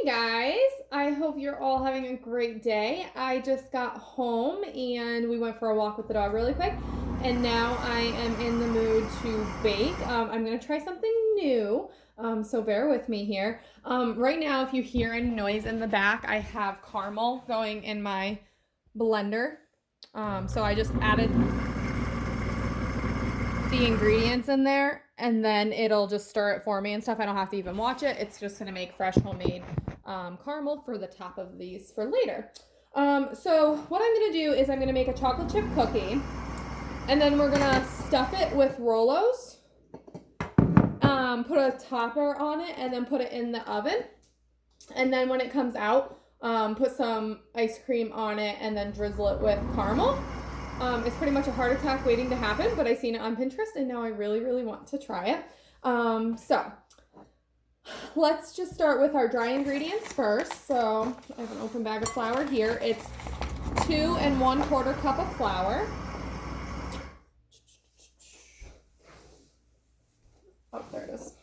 Hey guys, I hope you're all having a great day. I just got home and we went for a walk with the dog really quick, and now I am in the mood to bake. I'm gonna try something new, so bear with me here. Right now, if you hear any noise in the back, I have caramel going in my blender. So I just added the ingredients in there and then it'll just stir it for me and stuff. I don't have to even watch it. It's just gonna make fresh homemade caramel for the top of these for later. So what I'm gonna do is I'm gonna make a chocolate chip cookie, and then we're gonna stuff it with Rolos, put a topper on it, and then put it in the oven. And then when it comes out, put some ice cream on it and then drizzle it with caramel. It's pretty much a heart attack waiting to happen, but I seen it on Pinterest and now I really, really want to try it. So let's just start with our dry ingredients first. So I have an open bag of flour here. It's 2 1/4 cup of flour. Oh, there it is.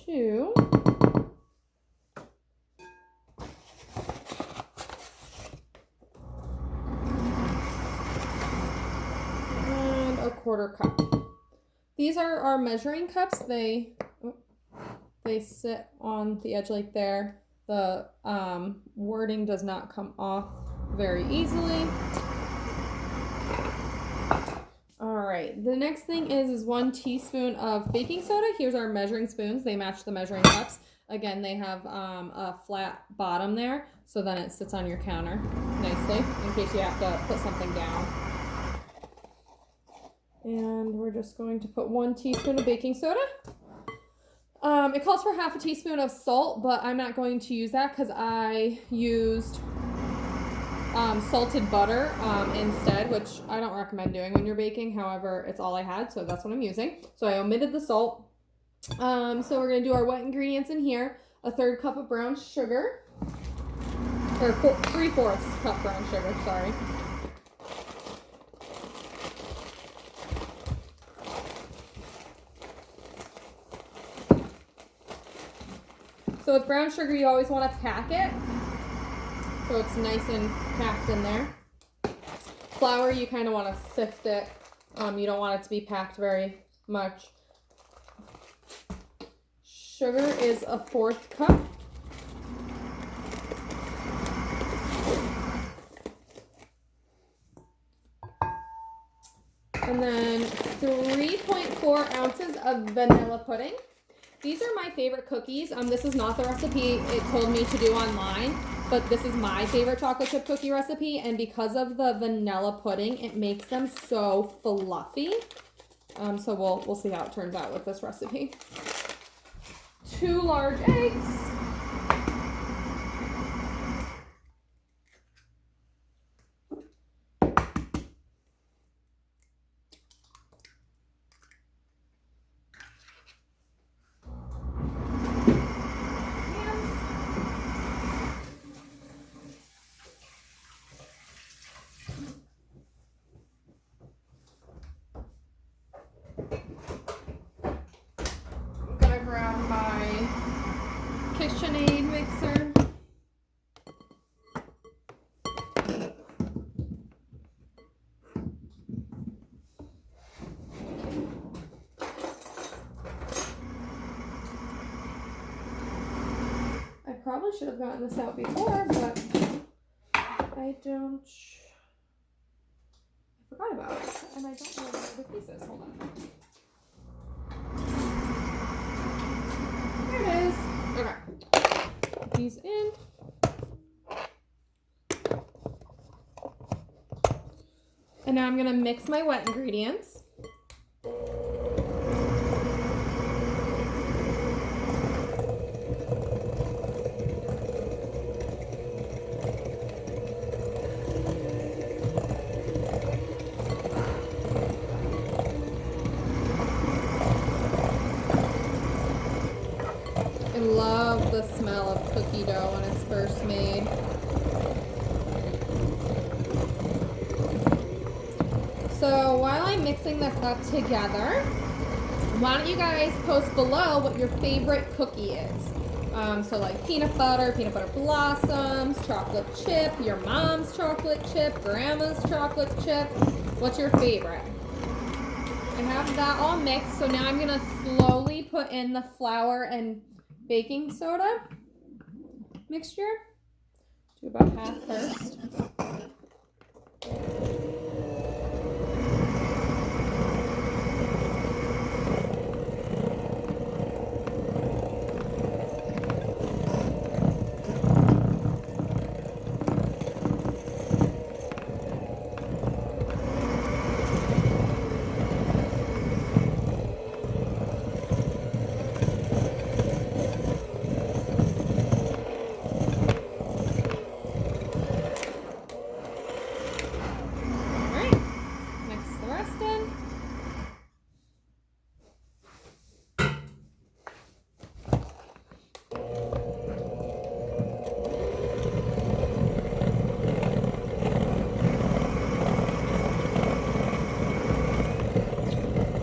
Two. And a 1/4 cup. These are our measuring cups. They sit on the edge like there. The wording does not come off very easily. All right, the next thing is 1 teaspoon of baking soda. Here's our measuring spoons. They match the measuring cups. Again, they have a flat bottom there, so then it sits on your counter nicely in case you have to put something down. And we're just going to put 1 teaspoon of baking soda. It calls for 1/2 teaspoon of salt, but I'm not going to use that because I used salted butter instead, which I don't recommend doing when you're baking. However, it's all I had, so that's what I'm using. So I omitted the salt. So we're going to do our wet ingredients in here. 1/3 cup of brown sugar, or 3/4 cup brown sugar, sorry. So with brown sugar, you always want to pack it so it's nice and packed in there. Flour, you kind of want to sift it. You don't want it to be packed very much. Sugar is 1/4 cup. And then 3.4 ounces of vanilla pudding. These are my favorite cookies. This is not the recipe it told me to do online, but this is my favorite chocolate chip cookie recipe, and because of the vanilla pudding, it makes them so fluffy. So we'll see how it turns out with this recipe. 2 large eggs. Grab my KitchenAid mixer. I probably should have gotten this out before, but I forgot about it, and I don't know where the piece is. Hold on. There it is. Okay. Put these in. And now I'm going to mix my wet ingredients. I love the smell of cookie dough when it's first made. I'm mixing this up together, why don't you guys post below what your favorite cookie is? So like peanut butter blossoms, chocolate chip, your mom's chocolate chip, grandma's chocolate chip. What's your favorite? I have that all mixed, so now I'm gonna slowly put in the flour and baking soda mixture. Do about half first.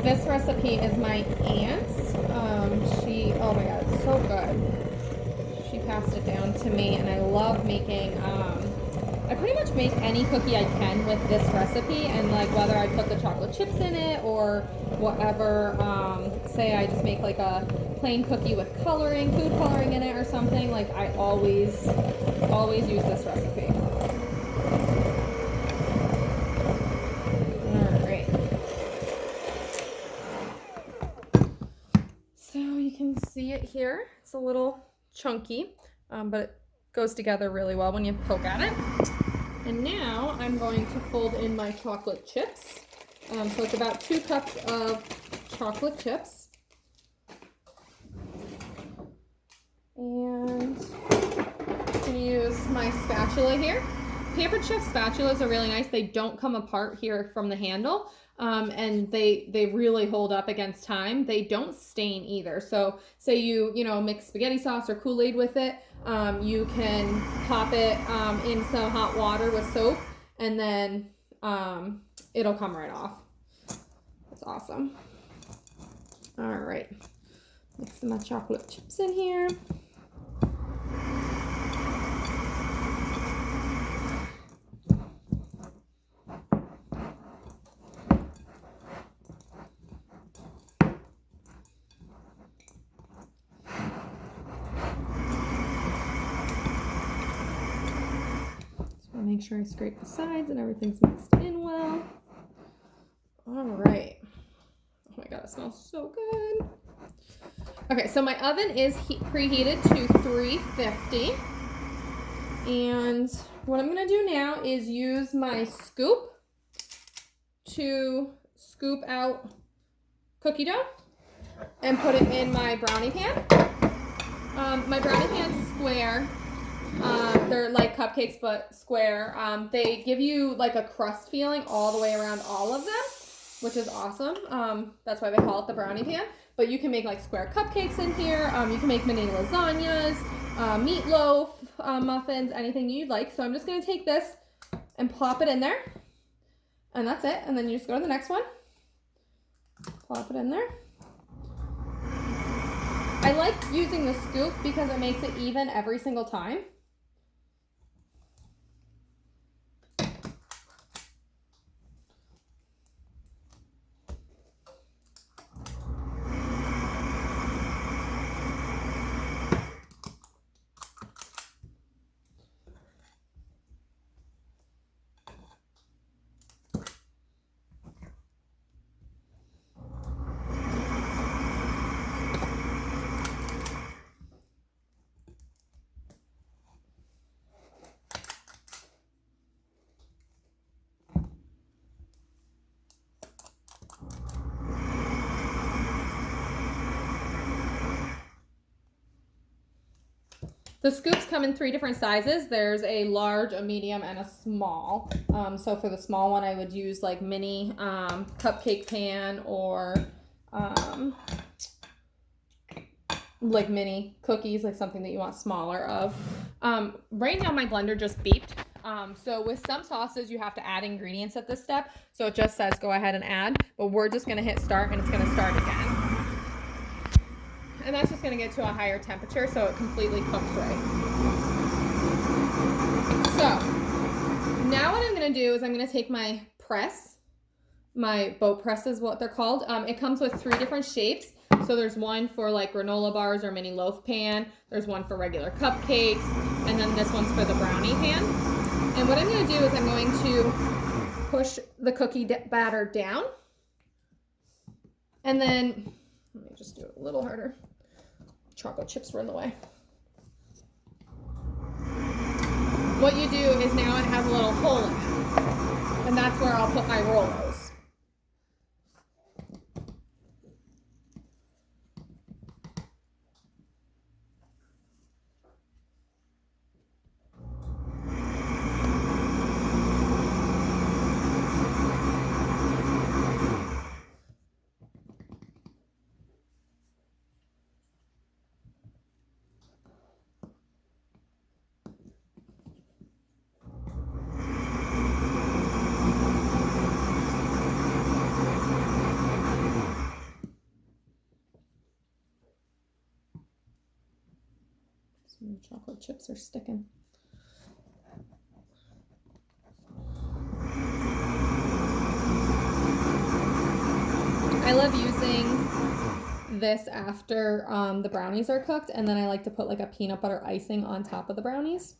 This recipe is my aunt's. Oh my god, it's so good. She passed it down to me, and I love making, I pretty much make any cookie I can with this recipe, and like whether I put the chocolate chips in it or whatever, say I just make like a plain cookie with coloring, food coloring in it or something, like I always use this recipe. See it here. It's a little chunky, but it goes together really well when you poke at it. And now I'm going to fold in my chocolate chips. So it's about 2 cups of chocolate chips. And I'm going to use my spatula here. Pampered Chef spatulas are really nice. They don't come apart here from the handle. And they really hold up against time. They don't stain either. So say you mix spaghetti sauce or Kool-Aid with it, you can pop it in some hot water with soap, and then it'll come right off. That's awesome. All right, mix my chocolate chips in here. Make sure I scrape the sides and everything's mixed in well. All right. Oh my god, it smells so good. Okay, so my oven is preheated to 350. And what I'm going to do now is use my scoop to scoop out cookie dough and put it in my brownie pan. My brownie pan's square. They're like cupcakes, but square. They give you like a crust feeling all the way around all of them, which is awesome. That's why they call it the brownie pan. But you can make like square cupcakes in here. You can make mini lasagnas, meatloaf, muffins, anything you'd like. So I'm just going to take this and plop it in there. And that's it. And then you just go to the next one. Plop it in there. I like using the scoop because it makes it even every single time. The scoops come in 3 different sizes. There's a large, a medium, and a small. So for the small one, I would use like mini cupcake pan or like mini cookies, like something that you want smaller of. Right now my blender just beeped. So with some sauces, you have to add ingredients at this step. So it just says go ahead and add, but we're just gonna hit start and it's gonna start again. And that's just gonna get to a higher temperature so it completely cooks right. So now what I'm gonna do is I'm gonna take my press, my boat press is what they're called. It comes with 3 different shapes. So there's one for like granola bars or mini loaf pan. There's one for regular cupcakes. And then this one's for the brownie pan. And what I'm going to do is I'm going to push the cookie batter down. And then, let me just do it a little harder. Chocolate chips were in the way. What you do is now it has a little hole in it. And that's where I'll put my Rolos. Some chocolate chips are sticking. I love using this after the brownies are cooked, and then I like to put like a peanut butter icing on top of the brownies.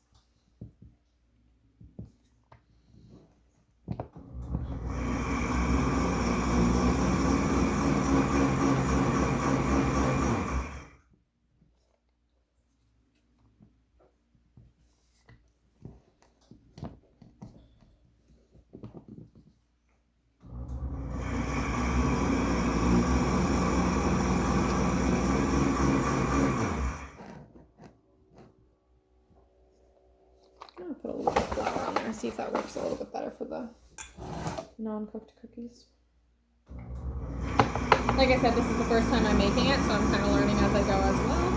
I'm gonna put a little bit of flour on there, see if that works a little bit better for the non-cooked cookies. Like I said, this is the first time I'm making it, so I'm kind of learning as I go as well.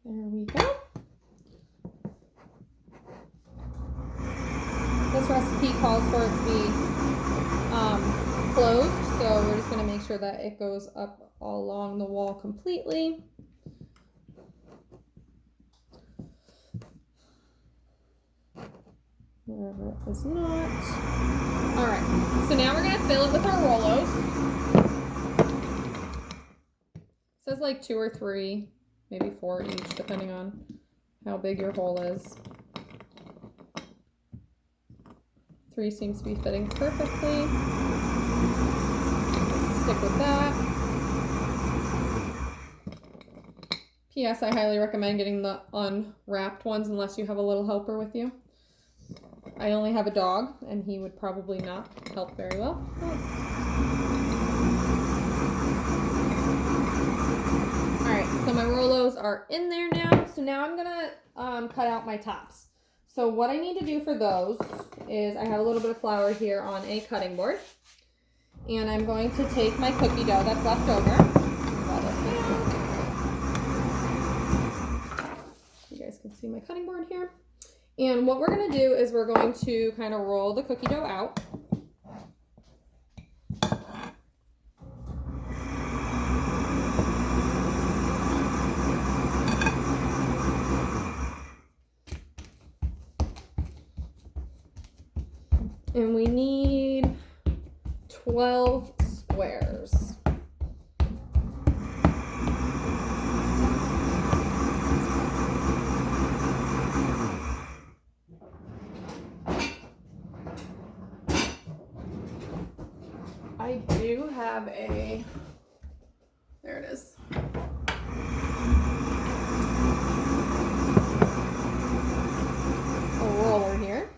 There we go. This recipe calls for it to be closed, so we're just going to make sure that it goes up all along the wall completely. Wherever it is not. All right, so now we're going to fill it with our Rolos. It says like 2 or 3. Maybe 4 each, depending on how big your hole is. 3 seems to be fitting perfectly. Stick with that. P.S. I highly recommend getting the unwrapped ones unless you have a little helper with you. I only have a dog, and he would probably not help very well. Alright, so my Rolos are in there now. So now I'm going to cut out my tops. So what I need to do for those is I have a little bit of flour here on a cutting board. And I'm going to take my cookie dough that's left over. You guys can see my cutting board here. And what we're going to do is we're going to kind of roll the cookie dough out. And we need 12 squares. I do have a, there it is. A roller here.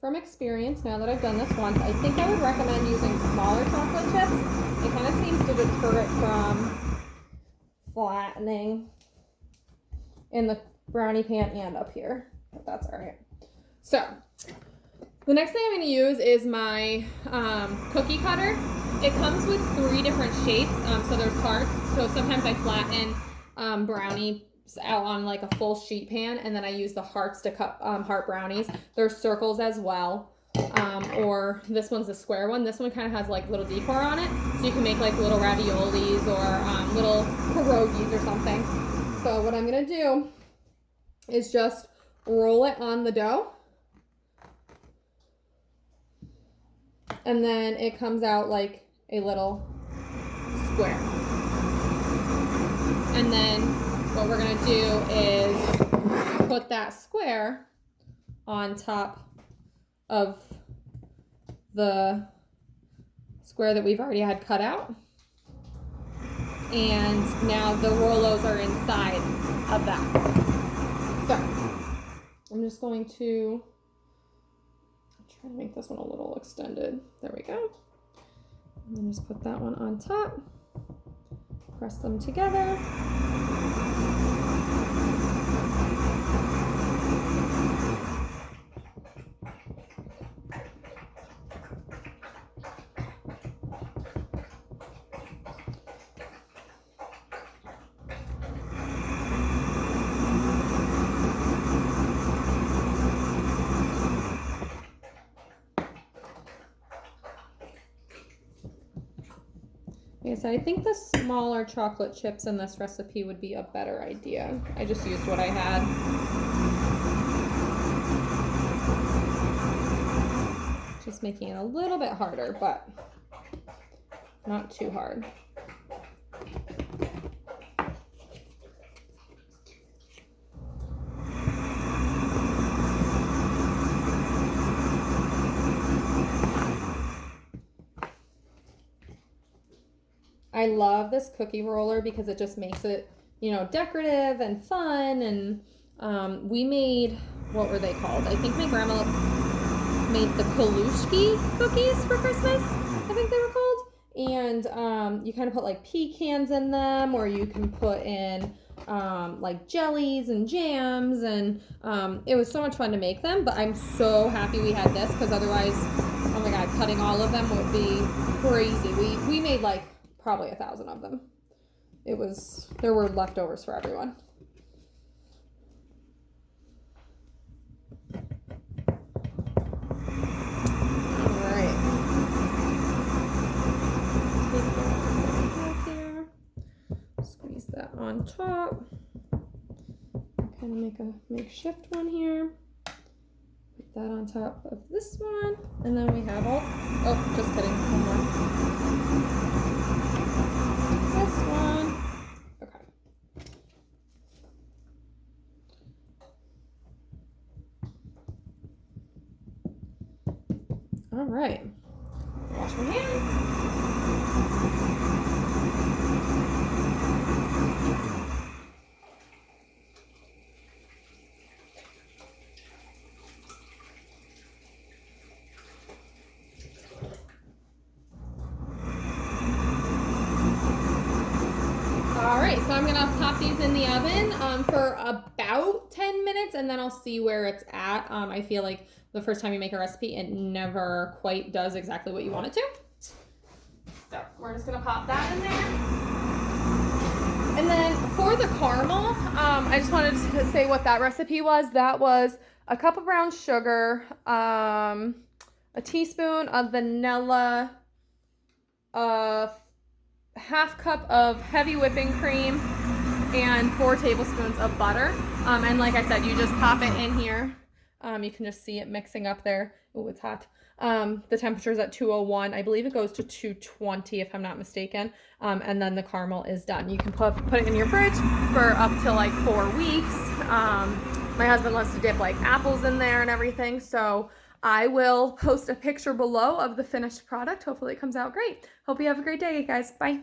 From experience, now that I've done this once, I think I would recommend using smaller chocolate chips. It kind of seems to deter it from flattening in the brownie pan and up here, but that's all right. So the next thing I'm going to use is my cookie cutter. It comes with 3 different shapes. So there's hearts. So sometimes I flatten brownies out on like a full sheet pan, and then I use the hearts to cut heart brownies. There's circles as well. Or this one's a square one. This one kind of has like little decor on it. So you can make like little raviolis or little pierogies or something. So what I'm going to do is just roll it on the dough. And then it comes out like a little square. And then what we're going to do is put that square on top of the square that we've already had cut out. And now the Rolos are inside of that. So I'm just going to try to make this one a little extended. There we go. And then just put that one on top. Press them together. So I think the smaller chocolate chips in this recipe would be a better idea. I just used what I had. Just making it a little bit harder, but not too hard. I love this cookie roller because it just makes it, you know, decorative and fun. And we made, what were they called? I think my grandma made the Kalushki cookies for Christmas, I think they were called. And you kind of put like pecans in them, or you can put in like jellies and jams. And it was so much fun to make them, but I'm so happy we had this because otherwise, oh my God, cutting all of them would be crazy. We made like probably 1,000 of them. There were leftovers for everyone. All right. Take that here. Squeeze that on top. Kind of make a makeshift one here. Put that on top of this one. And then we have all, oh, just kidding, one more. This one. Okay. All right. Wash my hands. So I'm gonna pop these in the oven for about 10 minutes, and then I'll see where it's at. I feel like the first time you make a recipe, it never quite does exactly what you want it to. So we're just gonna pop that in there. And then for the caramel, I just wanted to say what that recipe was. That was a cup of brown sugar, a teaspoon of vanilla, half cup of heavy whipping cream, and 4 tablespoons of butter. And like I said, you just pop it in here. You can just see it mixing up there. Oh, it's hot. The temperature is at 201. I believe it goes to 220 if I'm not mistaken. And then the caramel is done. You can put it in your fridge for up to like 4 weeks. My husband loves to dip like apples in there and everything. So I will post a picture below of the finished product. Hopefully it comes out great. Hope you have a great day, guys. Bye.